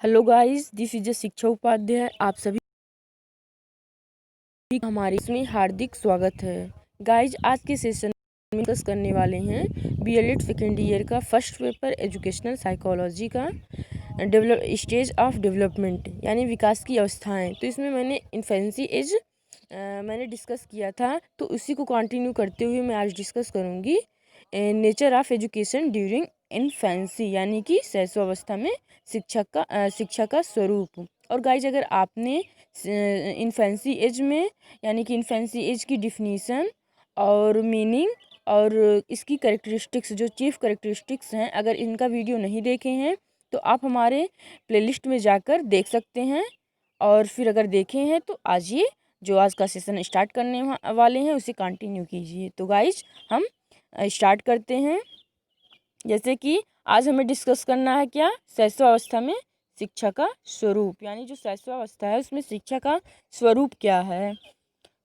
Hello guys, this is शिक्षा उपाध्याय। आप सभी हमारे इसमें हार्दिक स्वागत है। गाइस, आज के सेशन में डिस्कस करने वाले हैं बीएलएड सेकेंड ईयर का फर्स्ट पेपर एजुकेशनल साइकोलॉजी का डेवलप स्टेज ऑफ डेवलपमेंट यानी विकास की अवस्थाएं। तो इसमें मैंने इन्फेंसी एज मैंने डिस्कस किया था, तो उसी को कंटिन्यू करते हुए मैं आज डिस्कस करूँगी nature of education during infancy यानी कि शैशवावस्था में शिक्षा का स्वरूप। और गाइज, अगर आपने इन्फेंसी एज में यानी कि इन्फेंसी एज की डिफिनीसन और मीनिंग और इसकी करेक्टरिस्टिक्स जो चीफ करेक्टरिस्टिक्स हैं, अगर इनका वीडियो नहीं देखे हैं तो आप हमारे प्लेलिस्ट में जाकर देख सकते हैं। और फिर अगर देखे हैं तो आज ये जो आज का सेशन स्टार्ट करने वाले हैं उसे कंटिन्यू कीजिए। तो गाइज, हम स्टार्ट करते हैं। जैसे कि आज हमें डिस्कस करना है क्या, शैशवावस्था में शिक्षा का स्वरूप, यानी जो शैशवावस्था है उसमें शिक्षा का स्वरूप क्या है।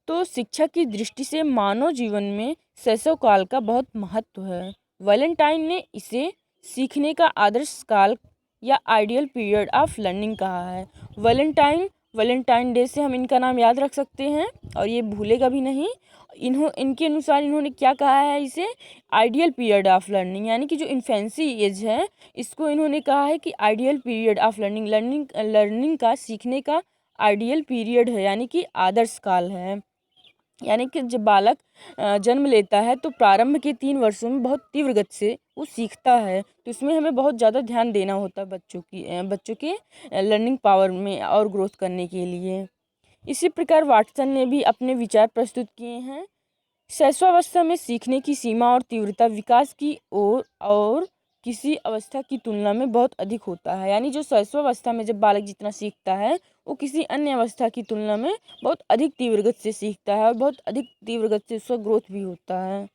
तो शिक्षा की दृष्टि से मानव जीवन में शैशव काल का बहुत महत्व है। वैलेंटाइन ने इसे सीखने का आदर्श काल या आइडियल पीरियड ऑफ लर्निंग कहा है। वैलेंटाइन डे से हम इनका नाम याद रख सकते हैं और ये भूलेगा भी नहीं। इनके अनुसार इन्होंने क्या कहा है, इसे आइडियल पीरियड ऑफ लर्निंग यानी कि जो इन्फेंसी एज है इसको इन्होंने कहा है कि आइडियल पीरियड ऑफ लर्निंग का सीखने का आइडियल पीरियड है यानी कि आदर्श काल है। यानी कि जब बालक जन्म लेता है तो प्रारंभ के 3 वर्षों में बहुत तीव्र गति से वो सीखता है, तो इसमें हमें बहुत ज़्यादा ध्यान देना होता है बच्चों के लर्निंग पावर में और ग्रोथ करने के लिए। इसी प्रकार वाटसन ने भी अपने विचार प्रस्तुत किए हैं। शैशवावस्था में सीखने की सीमा और तीव्रता विकास की ओर और किसी अवस्था की तुलना में बहुत अधिक होता है। यानी जो शैशवावस्था में जब बालक जितना सीखता है वो किसी अन्य अवस्था की तुलना में बहुत अधिक तीव्र गति से सीखता है और बहुत अधिक तीव्र गति से उसका ग्रोथ भी होता है।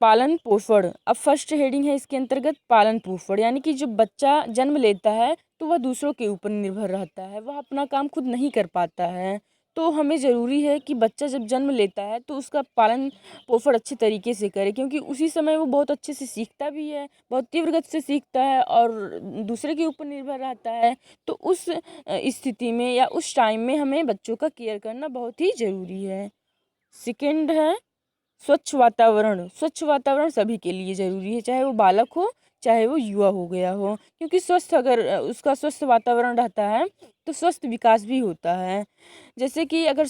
पालन पोषण, अब फर्स्ट हेडिंग है इसके अंतर्गत पालन पोषण, यानी कि जब बच्चा जन्म लेता है तो वह दूसरों के ऊपर निर्भर रहता है, वह अपना काम खुद नहीं कर पाता है। तो हमें ज़रूरी है कि बच्चा जब जन्म लेता है तो उसका पालन पोषण अच्छे तरीके से करे, क्योंकि उसी समय वो बहुत अच्छे से सीखता भी है, बहुत तीव्र गति से सीखता है और दूसरे के ऊपर निर्भर रहता है। तो उस स्थिति में या उस टाइम में हमें बच्चों का केयर करना बहुत ही ज़रूरी है। सेकेंड है स्वच्छ वातावरण। स्वच्छ वातावरण सभी के लिए ज़रूरी है, चाहे वो बालक हो चाहे वो युवा हो गया हो, क्योंकि स्वस्थ अगर उसका स्वस्थ वातावरण रहता है तो स्वस्थ विकास भी होता है। जैसे कि अगर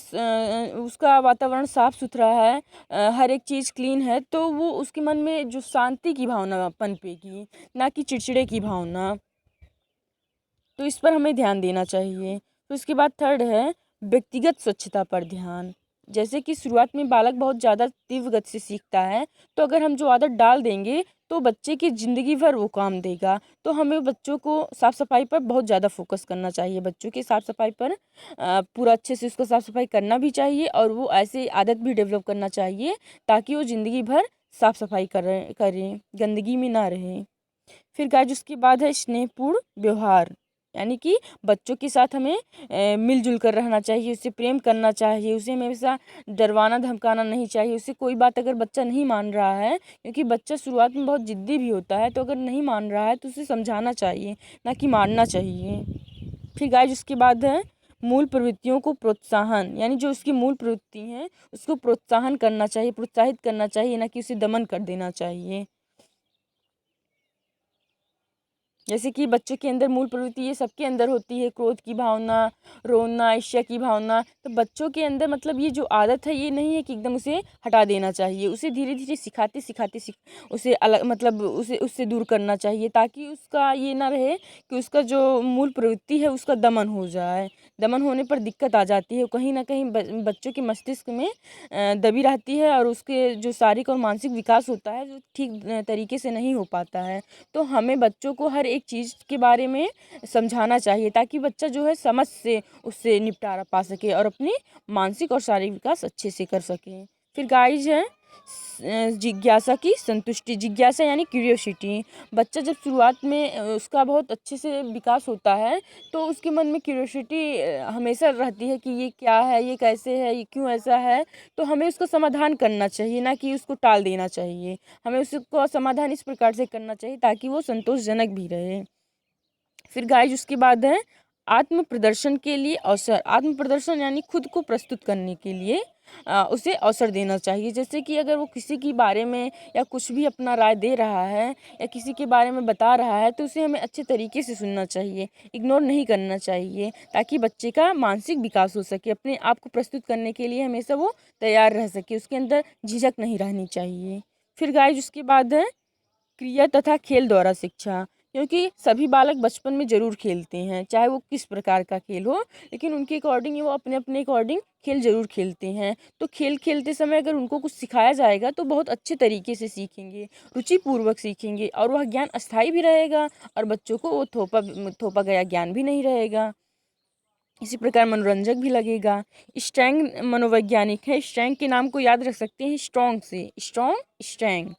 उसका वातावरण साफ सुथरा है, हर एक चीज़ क्लीन है, तो वो उसके मन में जो शांति की भावना पनपेगी, ना कि चिड़चिड़े की भावना। तो इस पर हमें ध्यान देना चाहिए। तो इसके बाद थर्ड है व्यक्तिगत स्वच्छता पर ध्यान। जैसे कि शुरुआत में बालक बहुत ज़्यादा तीव्र गति से सीखता है, तो अगर हम जो आदत डाल देंगे तो बच्चे की ज़िंदगी भर वो काम देगा। तो हमें बच्चों को साफ़ सफाई पर बहुत ज़्यादा फोकस करना चाहिए, बच्चों की साफ़ सफाई पर पूरा अच्छे से उसको साफ़ सफाई करना भी चाहिए और वो ऐसे आदत भी डेवलप करना चाहिए ताकि वो ज़िंदगी भर साफ़ सफाई करें, गंदगी में ना रहें। फिर गाइस, उसके बाद है स्नेहपूर्ण व्यवहार, यानी कि बच्चों के साथ हमें मिलजुल कर रहना चाहिए, उससे प्रेम करना चाहिए, उसे हमेशा डरवाना धमकाना नहीं चाहिए। उससे कोई बात अगर बच्चा नहीं मान रहा है, क्योंकि बच्चा शुरुआत में बहुत ज़िद्दी भी होता है, तो अगर नहीं मान रहा है तो उसे समझाना चाहिए, ना कि मारना चाहिए। फिर गाइस, उसके बाद है मूल प्रवृत्तियों को प्रोत्साहन, यानी जो उसकी मूल प्रवृत्ति हैं उसको प्रोत्साहन करना चाहिए, प्रोत्साहित करना चाहिए, ना कि उसे दमन कर देना चाहिए। जैसे कि बच्चों के अंदर मूल प्रवृत्ति ये सबके अंदर होती है, क्रोध की भावना, रोना, ईर्ष्या की भावना। तो बच्चों के अंदर मतलब ये जो आदत है ये नहीं है कि एकदम उसे हटा देना चाहिए, उसे धीरे धीरे सिखाते सिखाते उसे अलग मतलब उसे उससे दूर करना चाहिए, ताकि उसका ये ना रहे कि उसका जो मूल प्रवृत्ति है उसका दमन हो जाए। दमन होने पर दिक्कत आ जाती है, कहीं ना कहीं बच्चों के मस्तिष्क में दबी रहती है और उसके जो शारीरिक और मानसिक विकास होता है जो ठीक तरीके से नहीं हो पाता है। तो हमें बच्चों को हर एक चीज़ के बारे में समझाना चाहिए, ताकि बच्चा जो है समझ से उससे निपटारा पा सके और अपनी मानसिक और शारीरिक विकास अच्छे से कर सके। फिर गाइज है जिज्ञासा की संतुष्टि। जिज्ञासा यानी क्यूरियोसिटी। बच्चा जब शुरुआत में उसका बहुत अच्छे से विकास होता है तो उसके मन में क्यूरियोसिटी हमेशा रहती है कि ये क्या है, ये कैसे है, ये क्यों ऐसा है। तो हमें उसका समाधान करना चाहिए, ना कि उसको टाल देना चाहिए। हमें उसको समाधान इस प्रकार से करना चाहिए ताकि वो संतोषजनक भी रहे। फिर गाइस उसके बाद है आत्म प्रदर्शन के लिए अवसर। आत्म प्रदर्शन यानी खुद को प्रस्तुत करने के लिए उसे अवसर देना चाहिए। जैसे कि अगर वो किसी के बारे में या कुछ भी अपना राय दे रहा है या किसी के बारे में बता रहा है तो उसे हमें अच्छे तरीके से सुनना चाहिए, इग्नोर नहीं करना चाहिए, ताकि बच्चे का मानसिक विकास हो सके। अपने आप को प्रस्तुत करने के लिए हमेशा वो तैयार रह सके, उसके अंदर झिझक नहीं रहनी चाहिए। फिर गाइस उसके बाद है क्रिया तथा खेल द्वारा शिक्षा। क्योंकि सभी बालक बचपन में ज़रूर खेलते हैं, चाहे वो किस प्रकार का खेल हो, लेकिन उनके अकॉर्डिंग वो अपने अपने अकॉर्डिंग खेल ज़रूर खेलते हैं। तो खेल खेलते समय अगर उनको कुछ सिखाया जाएगा तो बहुत अच्छे तरीके से सीखेंगे, रुचिपूर्वक सीखेंगे, और वह ज्ञान अस्थायी भी रहेगा और बच्चों को वो थोपा थोपा गया ज्ञान भी नहीं रहेगा। इसी प्रकार मनोरंजक भी लगेगा। स्ट्रैंग मनोवैज्ञानिक है, स्ट्रैंग के नाम को याद रख सकते हैं स्ट्रॉन्ग से, स्ट्रॉन्ग स्ट्रैंग।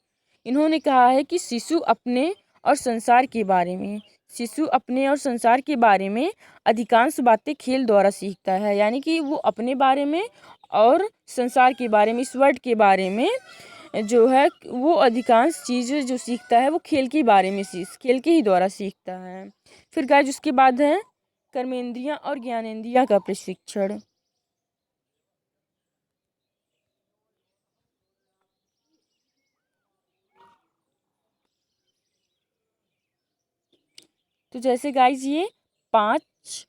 इन्होंने कहा है कि शिशु अपने और संसार के बारे में, शिशु अपने और संसार के बारे में अधिकांश बातें खेल द्वारा सीखता है। यानी कि वो अपने बारे में और संसार के बारे में, इस वर्ल्ड के बारे में जो है वो अधिकांश चीज़ें जो सीखता है वो खेल के बारे में खेल के ही द्वारा सीखता है। फिर गाइस उसके बाद है कर्मेंद्रियां और ज्ञानेंद्रियां का प्रशिक्षण। तो जैसे गाइस ये 5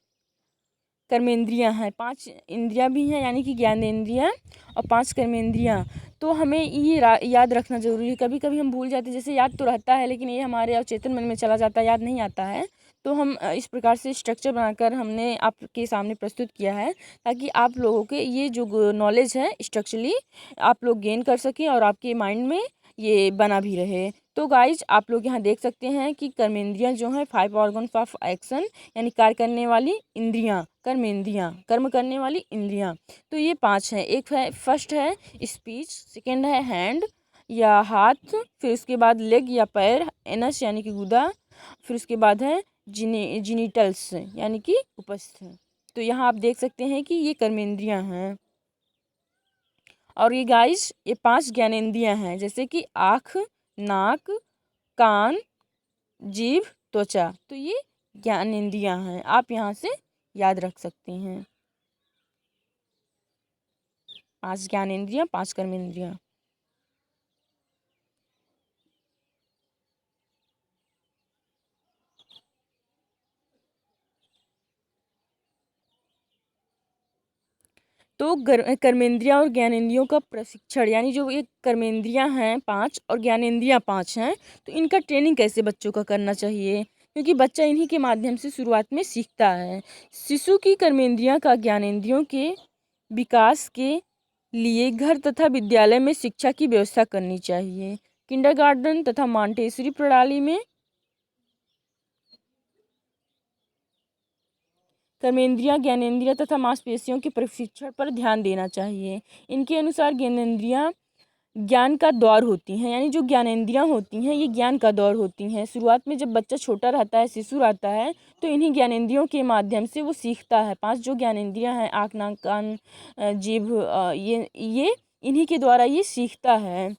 कर्मेंद्रियां हैं, 5 इंद्रियां भी हैं यानी कि ज्ञानेंद्रियां और 5 कर्मेंद्रियां। तो हमें ये याद रखना ज़रूरी है। कभी कभी हम भूल जाते हैं, जैसे याद तो रहता है लेकिन ये हमारे अवचेतन मन में चला जाता है, याद नहीं आता है। तो हम इस प्रकार से स्ट्रक्चर बनाकर हमने आपके सामने प्रस्तुत किया है ताकि आप लोगों के ये जो नॉलेज है स्ट्रक्चरली आप लोग गेन कर सकें और आपके माइंड में ये बना भी रहे। तो गाइज आप लोग यहाँ देख सकते हैं कि कर्मेंद्रियाँ जो हैं 5 ऑर्गन्स ऑफ एक्शन यानी कार्य करने वाली इंद्रियाँ, कर्मेंद्रियाँ कर्म करने वाली इंद्रियाँ। तो ये 5 हैं। एक है, फर्स्ट है स्पीच, सेकेंड है हैंड या हाथ, फिर उसके बाद लेग या पैर, एनस यानी कि गुदा, फिर उसके बाद है जिनिटल्स यानी कि उपस्थ। तो यहाँ आप देख सकते हैं कि ये कर्मेंद्रियाँ हैं। और ये गाइस ये 5 ज्ञानेंद्रियाँ हैं, जैसे कि आँख, नाक, कान, जीभ, त्वचा। तो ये ज्ञानेंद्रियाँ हैं, आप यहाँ से याद रख सकते हैं। 5 ज्ञानेंद्रियाँ, 5 कर्मेंद्रियाँ। तो कर्मेंद्रियाँ और ज्ञानेंद्रियों का प्रशिक्षण, यानी जो ये कर्मेंद्रियाँ हैं 5 और ज्ञानेंद्रियाँ 5 हैं, तो इनका ट्रेनिंग कैसे बच्चों का करना चाहिए, क्योंकि बच्चा इन्हीं के माध्यम से शुरुआत में सीखता है। शिशु की कर्मेंद्रियाँ का ज्ञानेंद्रियों के विकास के लिए घर तथा विद्यालय में शिक्षा की व्यवस्था करनी चाहिए। किंडरगार्टन तथा मॉन्टेसरी प्रणाली में कर्मेंद्रियाँ, ज्ञानेंद्रियाँ तथा मांसपेशियों के प्रशिक्षण पर ध्यान देना चाहिए। इनके अनुसार ज्ञानेंद्रियाँ ज्ञान का द्वार होती हैं, यानी जो ज्ञानेंद्रियाँ होती हैं ये ज्ञान का द्वार होती हैं। शुरुआत में जब बच्चा छोटा रहता है, शिशु रहता है, तो इन्हीं ज्ञानेंद्रियों के माध्यम से वो सीखता है। 5 जो ज्ञानेंद्रियाँ हैं, आँख, नाक, कान, जीभ, ये इन्हीं के द्वारा ये सीखता है।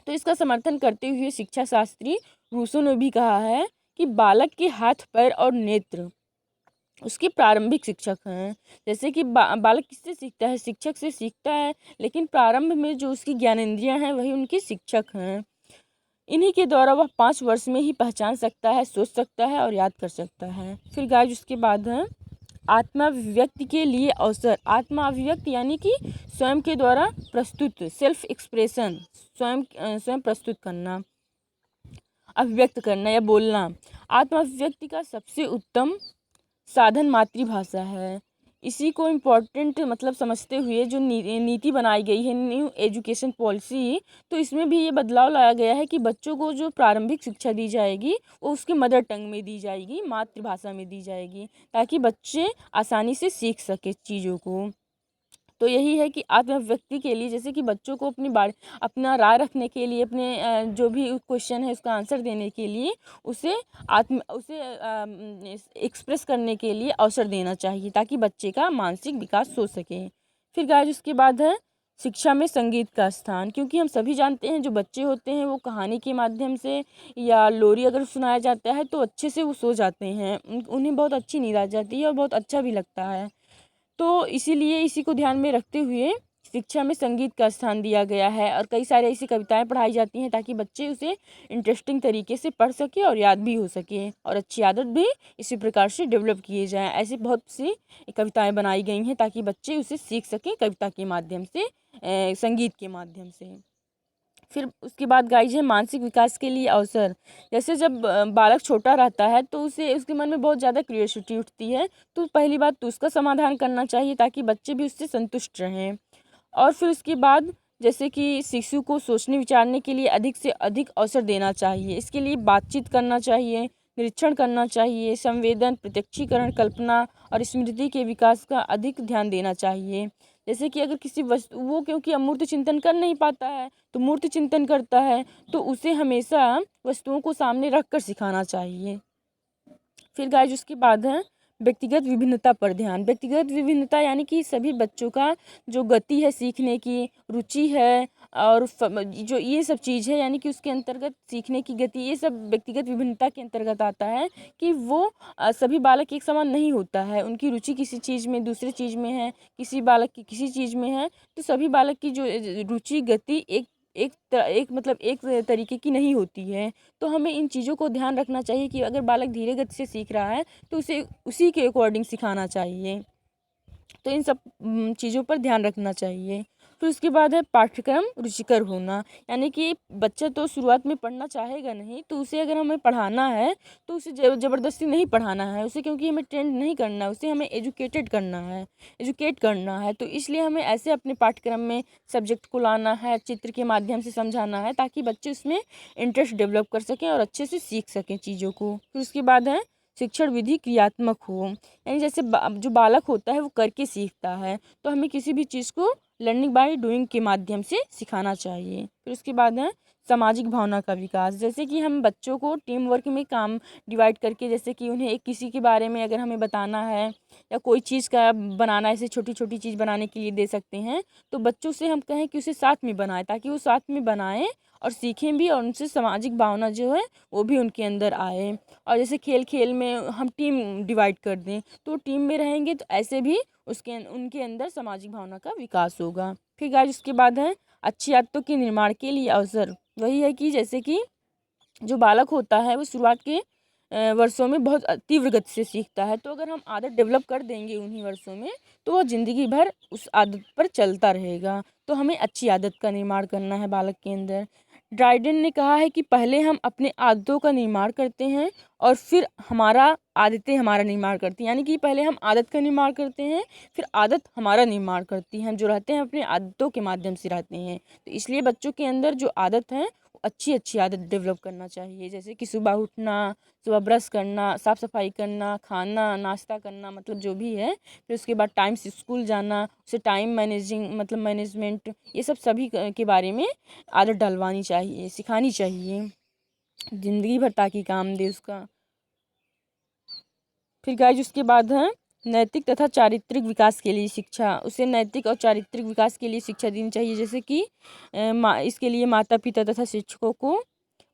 तो इसका समर्थन करते हुए शिक्षा शास्त्री रूसो ने भी कहा है कि बालक के हाथ, पैर और नेत्र उसके प्रारंभिक शिक्षक हैं। जैसे कि बालक किससे सीखता है, शिक्षक से सीखता है, लेकिन प्रारंभ में जो उसकी ज्ञानेंद्रियां हैं वही उनके शिक्षक हैं। इन्हीं के द्वारा वह 5 वर्ष में ही पहचान सकता है, सोच सकता है और याद कर सकता है। फिर गाइस उसके बाद है आत्माभिव्यक्ति के लिए अवसर। आत्माभिव्यक्ति यानी कि स्वयं के द्वारा प्रस्तुत, सेल्फ एक्सप्रेशन, स्वयं प्रस्तुत करना, अभिव्यक्त करना या बोलना। आत्माभिव्यक्ति का सबसे उत्तम साधन मातृभाषा है। इसी को इम्पोर्टेंट मतलब समझते हुए जो नीति बनाई गई है, न्यू एजुकेशन पॉलिसी, तो इसमें भी ये बदलाव लाया गया है कि बच्चों को जो प्रारंभिक शिक्षा दी जाएगी वो उसके मदर टंग में दी जाएगी, मातृभाषा में दी जाएगी, ताकि बच्चे आसानी से सीख सके चीज़ों को। तो यही है कि आत्म अभिव्यक्ति के लिए, जैसे कि बच्चों को अपनी बात, अपना राय रखने के लिए, अपने जो भी क्वेश्चन है उसका आंसर देने के लिए उसे एक्सप्रेस करने के लिए अवसर देना चाहिए, ताकि बच्चे का मानसिक विकास हो सके। फिर गाइस उसके बाद है शिक्षा में संगीत का स्थान। क्योंकि हम सभी जानते हैं जो बच्चे होते हैं वो कहानी के माध्यम से या लोरी अगर सुनाया जाता है तो अच्छे से वो सो जाते हैं, उन्हें बहुत अच्छी नींद आ जाती है और बहुत अच्छा भी लगता है। तो इसीलिए इसी को ध्यान में रखते हुए शिक्षा में संगीत का स्थान दिया गया है, और कई सारे ऐसी कविताएं पढ़ाई जाती हैं ताकि बच्चे उसे इंटरेस्टिंग तरीके से पढ़ सके और याद भी हो सके, और अच्छी आदत भी इसी प्रकार से डेवलप किए जाएं। ऐसी बहुत सी कविताएं बनाई गई हैं ताकि बच्चे उसे सीख सकें कविता के माध्यम से, संगीत के माध्यम से। फिर उसके बाद गाइज है मानसिक विकास के लिए अवसर। जैसे जब बालक छोटा रहता है तो उसे उसके मन में बहुत ज़्यादा क्यूरियोसिटी उठती है, तो पहली बात तो उसका समाधान करना चाहिए ताकि बच्चे भी उससे संतुष्ट रहें। और फिर उसके बाद जैसे कि शिशु को सोचने विचारने के लिए अधिक से अधिक अवसर देना चाहिए। इसके लिए बातचीत करना चाहिए, निरीक्षण करना चाहिए, संवेदन, प्रत्यक्षीकरण, कल्पना और स्मृति के विकास का अधिक ध्यान देना चाहिए। जैसे कि अगर किसी वस्तु, वो क्योंकि अमूर्त चिंतन कर नहीं पाता है तो मूर्त चिंतन करता है, तो उसे हमेशा वस्तुओं को सामने रख कर सिखाना चाहिए। फिर गाइस उसके बाद है व्यक्तिगत विभिन्नता पर ध्यान। व्यक्तिगत विभिन्नता यानी कि सभी बच्चों का जो गति है, सीखने की रुचि है, और जो ये सब चीज़ है यानी कि उसके अंतर्गत सीखने की गति, ये सब व्यक्तिगत विभिन्नता के अंतर्गत आता है कि वो सभी बालक एक समान नहीं होता है। उनकी रुचि किसी चीज़ में, दूसरी चीज़ में है, किसी बालक की किसी चीज़ में है, तो सभी बालक की जो रुचि गति एक तरीके की नहीं होती है। तो हमें इन चीज़ों को ध्यान रखना चाहिए कि अगर बालक धीरे गति से सीख रहा है तो उसे उसी के अकॉर्डिंग सिखाना चाहिए। तो इन सब चीज़ों पर ध्यान रखना चाहिए। फिर उसके बाद है पाठ्यक्रम रुचिकर होना। यानी कि बच्चा तो शुरुआत में पढ़ना चाहेगा नहीं, तो उसे अगर हमें पढ़ाना है तो उसे ज़बरदस्ती नहीं पढ़ाना है उसे, क्योंकि हमें ट्रेंड नहीं करना है उसे, हमें एजुकेट करना है। तो इसलिए हमें ऐसे अपने पाठ्यक्रम में सब्जेक्ट को लाना है, चित्र के माध्यम से समझाना है, ताकि बच्चे उसमें इंटरेस्ट डेवलप कर सकें और अच्छे से सीख सकें चीज़ों को। फिर उसके बाद है शिक्षण विधि क्रियात्मक हो। यानी जैसे जो बालक होता है वो करके सीखता है, तो हमें किसी भी चीज़ को लर्निंग बाय डूइंग के माध्यम से सिखाना चाहिए। फिर उसके बाद है सामाजिक भावना का विकास। जैसे कि हम बच्चों को टीम वर्क में काम डिवाइड करके, जैसे कि उन्हें एक किसी के बारे में अगर हमें बताना है या कोई चीज़ का बनाना, ऐसे छोटी छोटी चीज़ बनाने के लिए दे सकते हैं, तो बच्चों से हम कहें कि उसे साथ में बनाएं, ताकि वो साथ में बनाएं और सीखें भी, और उनसे सामाजिक भावना जो है वो भी उनके अंदर आए। और जैसे खेल खेल में हम टीम डिवाइड कर दें तो टीम में रहेंगे, तो ऐसे भी उनके अंदर सामाजिक भावना का विकास होगा। फिर गाइस उसके बाद है अच्छी आदतों के निर्माण के लिए अवसर। वही है कि जैसे कि जो बालक होता है वो शुरुआत के वर्षों में बहुत तीव्र गति से सीखता है, तो अगर हम आदत डेवलप कर देंगे उन्हीं वर्षों में तो वो ज़िंदगी भर उस आदत पर चलता रहेगा। तो हमें अच्छी आदत का निर्माण करना है बालक के अंदर। ड्राइडन ने कहा है कि पहले हम अपने आदतों का निर्माण करते हैं और फिर आदतें हमारा निर्माण करती हैं। यानी कि पहले हम आदत का निर्माण करते हैं, फिर आदत हमारा निर्माण करती है। हम जो रहते हैं अपने आदतों के माध्यम से रहते हैं। तो इसलिए बच्चों के अंदर जो आदत है अच्छी अच्छी आदत डेवलप करना चाहिए। जैसे कि सुबह उठना, सुबह ब्रश करना, साफ़ सफाई करना, खाना नाश्ता करना, मतलब जो भी है। फिर उसके बाद टाइम से स्कूल जाना, उसे टाइम मैनेजिंग मतलब मैनेजमेंट, ये सब सभी के बारे में आदत डलवानी चाहिए, सिखानी चाहिए ज़िंदगी भर, ताकि काम दे उसका। फिर गाइस उसके बाद है नैतिक तथा चारित्रिक विकास के लिए शिक्षा। उसे नैतिक और चारित्रिक विकास के लिए शिक्षा देनी चाहिए। जैसे कि इसके लिए माता पिता तथा शिक्षकों को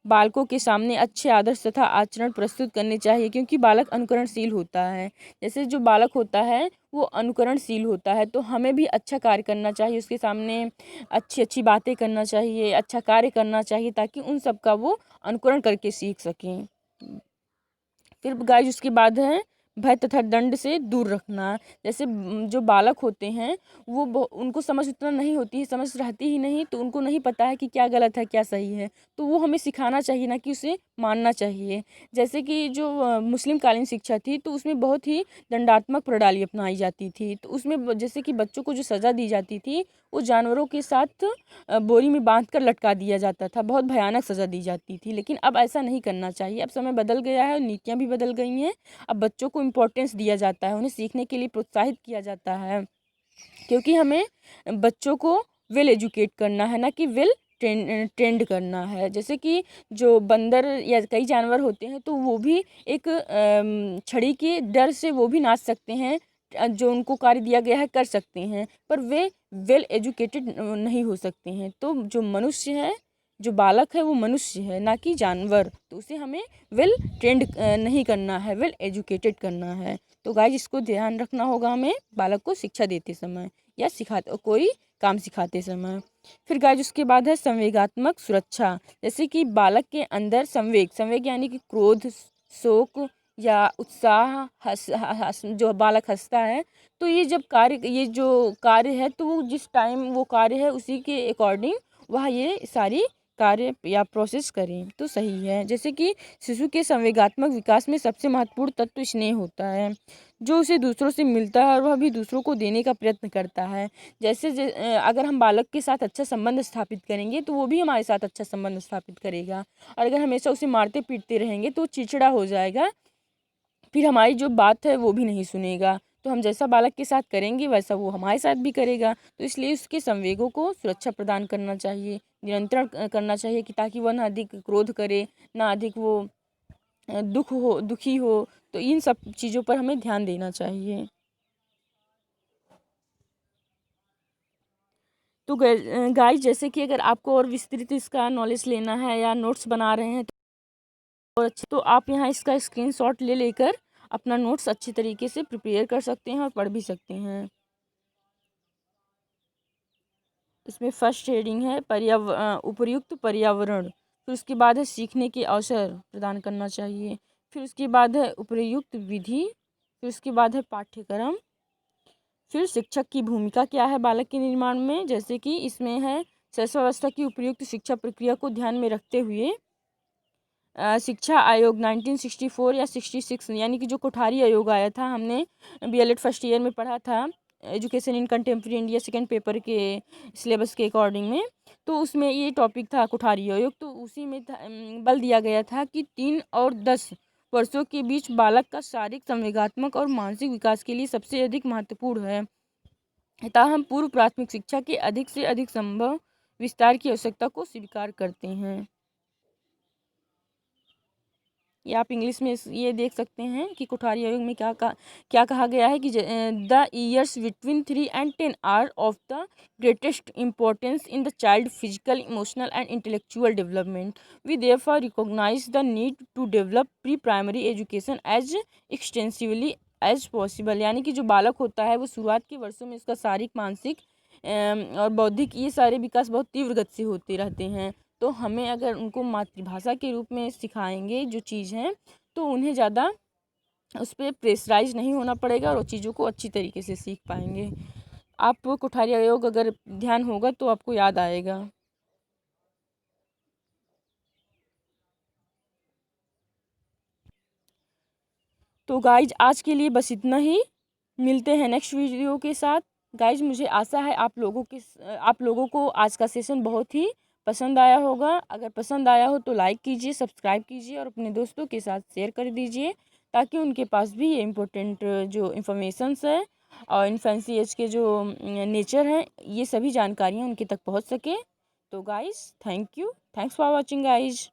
बालकों के सामने अच्छे आदर्श तथा आचरण प्रस्तुत करने चाहिए, क्योंकि बालक अनुकरणशील होता है। जैसे जो बालक होता है वो अनुकरणशील होता है, तो हमें भी अच्छा कार्य करना चाहिए, उसके सामने अच्छी अच्छी बातें करना चाहिए, अच्छा कार्य करना चाहिए, ताकि उन सब का वो अनुकरण करके सीख सकें। फिर गाइस उसके बाद है भय तथा दंड से दूर रखना। जैसे जो बालक होते हैं वो उनको समझ उतना नहीं होती है, समझ रहती ही नहीं, तो उनको नहीं पता है कि क्या गलत है क्या सही है, तो वो हमें सिखाना चाहिए, ना कि उसे मानना चाहिए। जैसे कि जो मुस्लिम कालीन शिक्षा थी तो उसमें बहुत ही दंडात्मक प्रणाली अपनाई जाती थी। तो उसमें जैसे कि बच्चों को जो सज़ा दी जाती थी वो जानवरों के साथ बोरी में बांध कर लटका दिया जाता था, बहुत भयानक सज़ा दी जाती थी। लेकिन अब ऐसा नहीं करना चाहिए, अब समय बदल गया है और नीतियाँ भी बदल गई हैं। अब बच्चों को इम्पोर्टेंस दिया जाता है, उन्हें सीखने के लिए प्रोत्साहित किया जाता है। क्योंकि हमें बच्चों को वेल एजुकेट करना है, ना कि वेल ट्रेंड करना है। जैसे कि जो बंदर या कई जानवर होते हैं तो वो भी एक छड़ी के डर से वो भी नाच सकते हैं, जो उनको कार्य दिया गया है कर सकते हैं, पर वे वेल एजुकेटेड नहीं हो सकते हैं। तो जो मनुष्य है, जो बालक है, वो मनुष्य है ना कि जानवर, तो उसे हमें वेल ट्रेंड नहीं करना है, वेल एजुकेटेड करना है। तो गाइस इसको ध्यान रखना होगा हमें बालक को शिक्षा देते समय या सिखाते कोई काम सिखाते समय। फिर गाइस उसके बाद है संवेगात्मक सुरक्षा। जैसे कि बालक के अंदर संवेग यानी कि क्रोध, शोक या उत्साह, जो बालक हंसता है, तो ये जो कार्य है, तो वो जिस टाइम वो कार्य है उसी के अकॉर्डिंग वह ये सारी कार्य या प्रोसेस करें तो सही है। जैसे कि शिशु के संवेगात्मक विकास में सबसे महत्वपूर्ण तत्व स्नेह होता है, जो उसे दूसरों से मिलता है और वह भी दूसरों को देने का प्रयत्न करता है। अगर हम बालक के साथ अच्छा संबंध स्थापित करेंगे तो वो भी हमारे साथ अच्छा संबंध स्थापित करेगा, और अगर हमेशा उसे मारते पीटते रहेंगे तो चिड़चिड़ा हो जाएगा, फिर हमारी जो बात है वो भी नहीं सुनेगा। तो हम जैसा बालक के साथ करेंगे वैसा वो हमारे साथ भी करेगा। तो इसलिए उसके संवेगों को सुरक्षा प्रदान करना चाहिए, नियंत्रण करना चाहिए, कि ताकि वह ना अधिक क्रोध करे, ना अधिक वो दुखी हो। तो इन सब चीज़ों पर हमें ध्यान देना चाहिए। तो गाइस जैसे कि अगर आपको और विस्तृत इसका नॉलेज लेना है या नोट्स बना रहे हैं और अच्छे, तो आप यहाँ इसका स्क्रीनशॉट ले लेकर अपना नोट्स अच्छी तरीके से प्रिपेयर कर सकते हैं और पढ़ भी सकते हैं। इसमें फर्स्ट हेडिंग है उपयुक्त पर्यावरण। फिर उसके बाद है सीखने के अवसर प्रदान करना चाहिए। फिर उसके बाद है उपयुक्त विधि। फिर उसके बाद है पाठ्यक्रम। फिर शिक्षक की भूमिका क्या है बालक के निर्माण में, जैसे कि इसमें है शैशवावस्था की उपयुक्त शिक्षा प्रक्रिया को ध्यान में रखते हुए शिक्षा आयोग 1964 या 66, यानी कि जो कोठारी आयोग आया था, हमने बीएलएड फर्स्ट ईयर में पढ़ा था, education in contemporary India second paper के सिलेबस के अकॉर्डिंग में। तो उसमें ये टॉपिक था कोठारी आयोग। तो उसी में बल दिया गया था कि 3 और 10 वर्षों के बीच बालक का शारीरिक, संवेगात्मक और मानसिक विकास के लिए सबसे अधिक महत्वपूर्ण है, अतः हम पूर्व प्राथमिक शिक्षा के अधिक से अधिक संभव विस्तार की आवश्यकता को स्वीकार करते हैं। ये आप इंग्लिश में ये देख सकते हैं कि कोठारी आयोग में क्या कहा गया है कि the years between 3 and 10 are of the greatest importance in the child physical, emotional and intellectual development. We therefore recognise the need to develop pre primary education as extensively as possible. यानी कि जो बालक होता है वो शुरुआत के वर्षों में उसका शारीरिक, मानसिक और बौद्धिक ये सारे विकास बहुत तीव्र गति से होते रहते हैं। तो हमें अगर उनको मातृभाषा के रूप में सिखाएंगे जो चीज़ हैं, तो उन्हें ज़्यादा उस पर प्रेशराइज नहीं होना पड़ेगा और वो चीज़ों को अच्छी तरीके से सीख पाएंगे। आप कोठारी आयोग अगर ध्यान होगा तो आपको याद आएगा। तो गाइज आज के लिए बस इतना ही, मिलते हैं नेक्स्ट वीडियो के साथ। गाइज मुझे आशा है आप लोगों को आज का सेशन बहुत ही पसंद आया होगा। अगर पसंद आया हो तो लाइक कीजिए, सब्सक्राइब कीजिए और अपने दोस्तों के साथ शेयर कर दीजिए, ताकि उनके पास भी ये इम्पोर्टेंट जो इन्फॉर्मेशंस है और इन्फेंसी एज के जो नेचर हैं, ये सभी जानकारियाँ उनके तक पहुँच सके। तो guys thanks for watching guys.